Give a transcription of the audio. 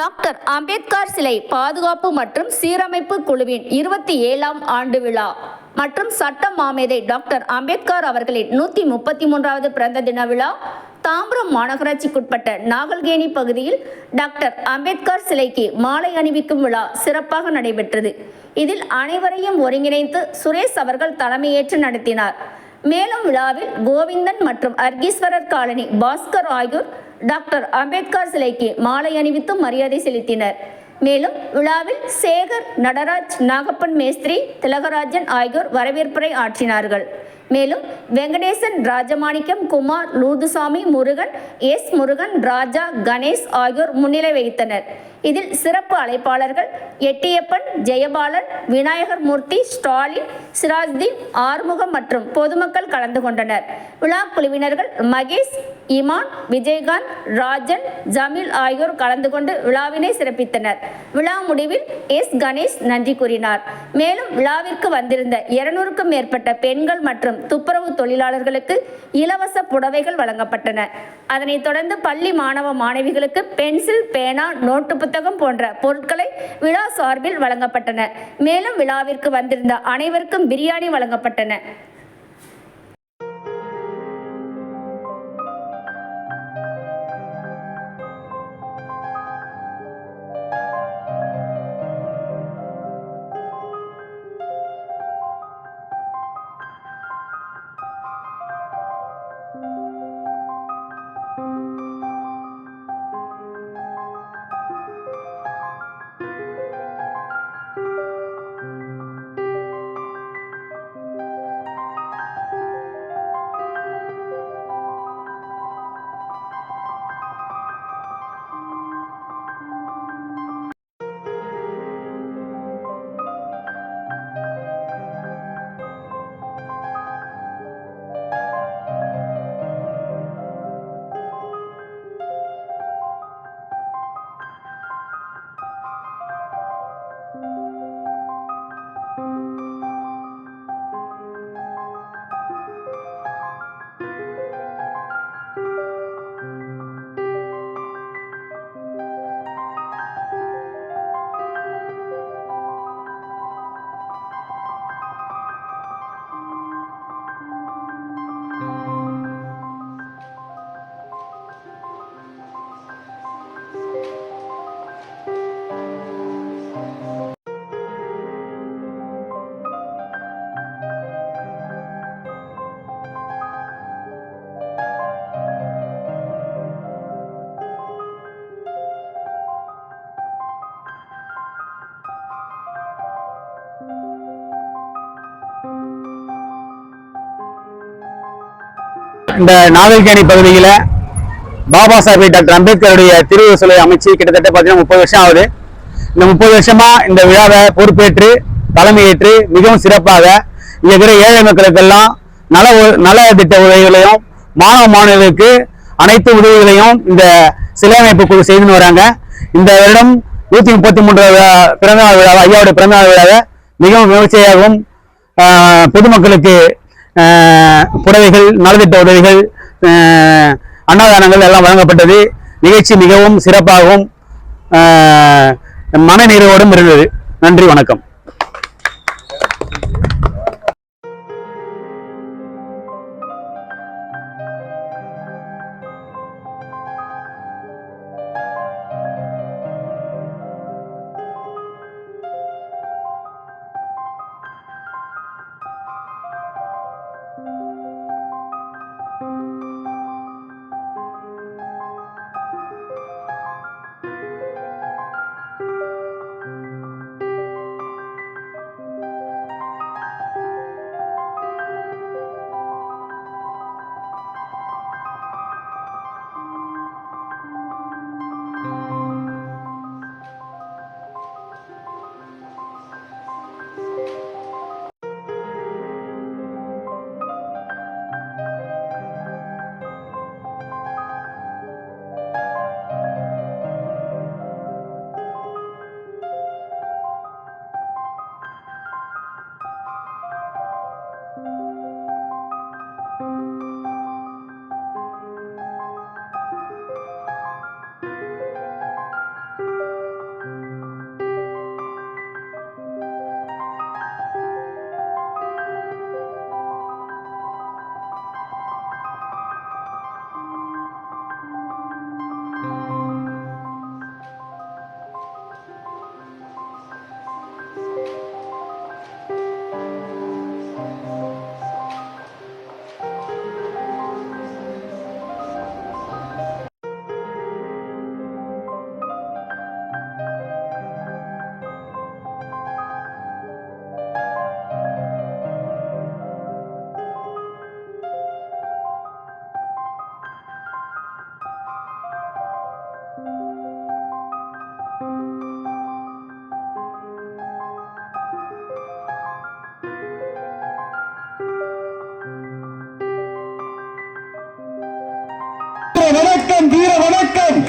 Doctor Ambedkar சிலை பாதுகாப்பு மற்றும் சீரமைப்பு குழுவின் 27ஆம் ஆண்டு விழா மற்றும் சட்ட மாமேதை டாக்டர் அம்பேத்கர் அவர்களின் 133வது பிறந்த தின விழா தாம்பரம் மாநகராட்சிக்குட்பட்ட நாகல்கேணி பகுதியில் டாக்டர் அம்பேத்கர் சிலைக்கு மாலை அணிவிக்கும் விழா சிறப்பாக நடைபெற்றது. இதில் அனைவரையும் ஒருங்கிணைத்து சுரேஷ் அவர்கள் தலைமையேற்று நடத்தினார். மேலும் விழாவில் கோவிந்தன் மற்றும் அர்கீஸ்வரர் காலனி பாஸ்கர் ஆகியோர் டாக்டர் அம்பேத்கர் சிலைக்கு மாலை அணிவித்து மரியாதை செலுத்தினர். மேலும் விழாவில் சேகர், நடராஜ், நாகப்பன் மேஸ்திரி, திலகராஜன் ஆகியோர் வரவேற்புரை ஆற்றினார்கள். மேலும் வெங்கடேசன், ராஜமாணிக்கம், குமார், லூதுசாமி, முருகன், எஸ். முருகன், ராஜா, கணேஷ் ஆகியோர் முன்னிலை வகித்தனர். இதில் சிறப்பு அழைப்பாளர்கள் எட்டியப்பன், ஜெயபாலன், விநாயகர் மூர்த்தி, ஸ்டாலின், சிராஜ்தீன், ஆறுமுகம் மற்றும் பொதுமக்கள் கலந்து கொண்டனர். விழா குழுவினர்கள் மகேஷ், இமான், விஜயகாந்த், ராஜன், ஜமீல் ஆகியோர் கலந்து கொண்டு விழாவினை சிறப்பித்தனர். விழா முடிவில் எஸ். கணேஷ் நன்றி கூறினார். மேலும் விழாவிற்கு வந்திருந்த 200க்கும் மேற்பட்ட பெண்கள் மற்றும் துப்புரவு தொழிலாளர்களுக்கு இலவச புடவைகள் வழங்கப்பட்டன. அதனைத் தொடர்ந்து பள்ளி மாணவ மாணவிகளுக்கு பென்சில், பேனா, நோட்டு புத்தகம் போன்ற பொருட்களை விழா சார்பில் வழங்கப்பட்டன. மேலும் விழாவிற்கு வந்திருந்த அனைவருக்கும் பிரியாணி வழங்கப்பட்டன. இந்த நாகல்கேணி பகுதியில் பாபா சாஹேப் டாக்டர் அம்பேத்கருடைய திருவுருவ சிலை அமைச்சு கிட்டத்தட்ட பார்த்தீங்கன்னா 30 வருஷம் ஆகுது. இந்த 30 வருஷமா இந்த விழாவை பொறுப்பேற்று தலைமையேற்று மிகவும் சிறப்பாக இங்கே இருக்கிற ஏழை மக்களுக்கெல்லாம் நல திட்ட உதவிகளையும் மாணவ மாணவர்களுக்கு அனைத்து உதவிகளையும் இந்த சிலை அமைப்பு குழு செய்துன்னு வராங்க. இந்த வருடம் 133வது பிறந்தநாள் விழாவை, ஐயாவுடைய பிறந்தநாள் விழாவை மிகவும் விமர்சையாகவும் பொதுமக்களுக்கு புடவைகள், நலத்திட்ட உதவிகள், அன்னதானங்கள் எல்லாம் வழங்கப்பட்டது. நிகழ்ச்சி மிகவும் சிறப்பாகவும் மனநிறைவோடும் இருந்தது. நன்றி, வணக்கம். வணக்கம்.